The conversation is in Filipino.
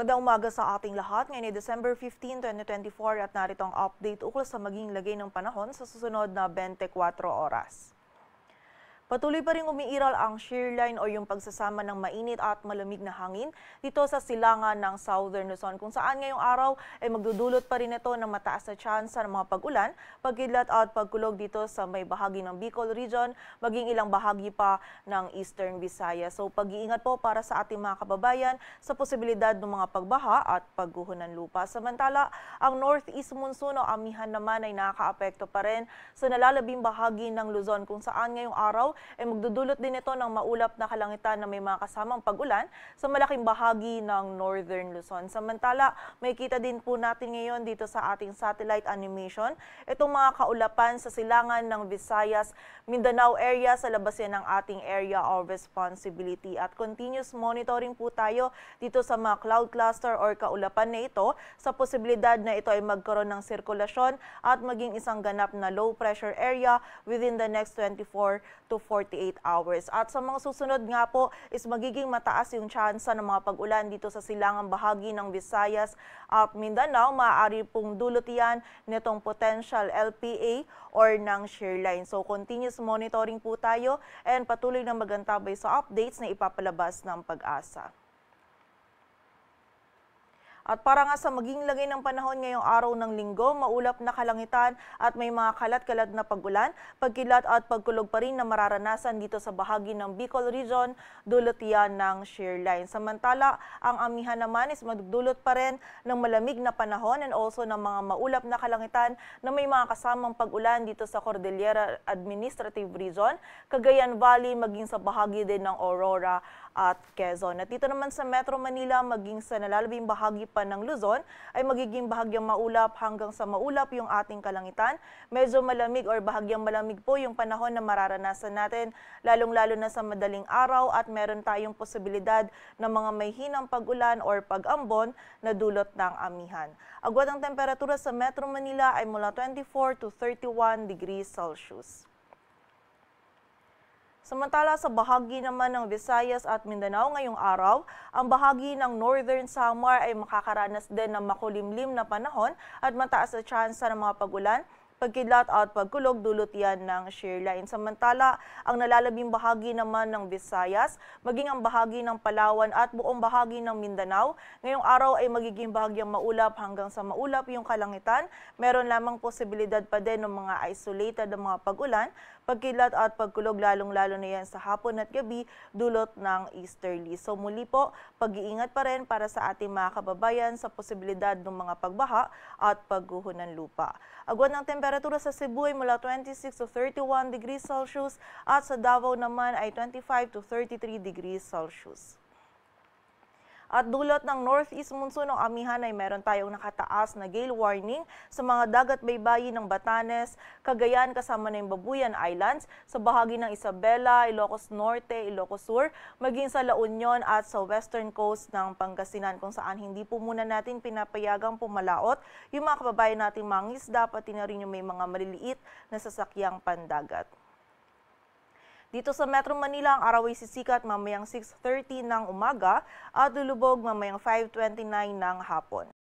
Magandang umaga sa ating lahat. Ngayon ay December 15, 2024 at narito ang update ukol sa maging lagay ng panahon sa susunod na 24 oras. Patuloy pa rin umiiral ang shear line o yung pagsasama ng mainit at malamig na hangin dito sa silangan ng Southern Luzon kung saan ngayong araw ay magdudulot pa rin ito ng mataas na tsansa ng mga pag-ulan, pagkidlat at pagkulog dito sa may bahagi ng Bicol Region, maging ilang bahagi pa ng Eastern Visayas. So pag-iingat po para sa ating mga kababayan sa posibilidad ng mga pagbaha at pagguho ng lupa. Samantala, ang Northeast Monsoon o amihan naman ay nakakaapekto pa rin sa nalalabing bahagi ng Luzon kung saan ngayong araw ay magdudulot din ito ng maulap na kalangitan na may mga kasamang pag-ulan sa malaking bahagi ng Northern Luzon. Samantala, may kita din po natin ngayon dito sa ating satellite animation itong mga kaulapan sa silangan ng Visayas, Mindanao area sa labas yan ng ating area of responsibility at continuous monitoring po tayo dito sa mga cloud cluster or kaulapan na ito sa posibilidad na ito ay magkaroon ng sirkulasyon at maging isang ganap na low pressure area within the next 24 to 48 hours. At sa mga susunod nga po is magiging mataas yung tsansa ng mga pag-ulan dito sa silangang bahagi ng Visayas at Mindanao. Maaari pong dulot yan nitong potential LPA or ng shear line. So continuous monitoring po tayo and patuloy na magantabay sa updates na ipapalabas ng Pag-asa. At para nga sa maging lagay ng panahon ngayong araw ng linggo, maulap na kalangitan at may mga kalat-kalat na pag-ulan, pagkilat at pagkulog pa rin na mararanasan dito sa bahagi ng Bicol Region, dulot yan ng shear line. Samantala, ang amihan naman is magdudulot pa rin ng malamig na panahon and also ng mga maulap na kalangitan na may mga kasamang pag-ulan dito sa Cordillera Administrative Region, Cagayan Valley, maging sa bahagi din ng Aurora at Quezon. At dito naman sa Metro Manila, maging sa nalalabing bahagi pa ng Luzon, ay magiging bahagyang maulap hanggang sa maulap yung ating kalangitan. Medyo malamig or bahagyang malamig po yung panahon na mararanasan natin, lalong-lalo na sa madaling araw at meron tayong posibilidad ng mga may hinang pag-ulan or pag-ambon na dulot ng amihan. Agwat ang temperatura sa Metro Manila ay mula 24 to 31 degrees Celsius. Samantala sa bahagi naman ng Visayas at Mindanao ngayong araw, ang bahagi ng Northern Samar ay makakaranas din ng makulimlim na panahon at mataas na tsansa ng mga pag-ulan, pagkidlat at pagkulog dulot yan ng shear line. Samantala, ang nalalabing bahagi naman ng Visayas, maging ang bahagi ng Palawan at buong bahagi ng Mindanao, ngayong araw ay magiging bahagyang maulap hanggang sa maulap yung kalangitan. Meron lamang posibilidad pa din ng mga isolated na mga pag-ulan, pagkilat at pagkulog lalong-lalo na yan sa hapon at gabi dulot ng easterly. So muli po, pag-iingat pa rin para sa ating mga kababayan sa posibilidad ng mga pagbaha at pagguho ng lupa. Agwat ng temperatura sa Cebu ay mula 26 to 31 degrees Celsius at sa Davao naman ay 25 to 33 degrees Celsius. At dulot ng Northeast Monsoon o amihan ay meron tayong nakataas na gale warning sa mga dagat baybayin ng Batanes, Cagayan kasama na yung Babuyan Islands, sa bahagi ng Isabela, Ilocos Norte, Ilocos Sur, maging sa La Union at sa western coast ng Pangasinan kung saan hindi po muna natin pinapayagang pumalaot yung mga kababayan nating mangisda pati na rin yung may mga maliliit na sasakyang pandagat. Dito sa Metro Manila, ang araw ay sisikat mamayang 6:30 ng umaga at lulubog mamayang 5:29 ng hapon.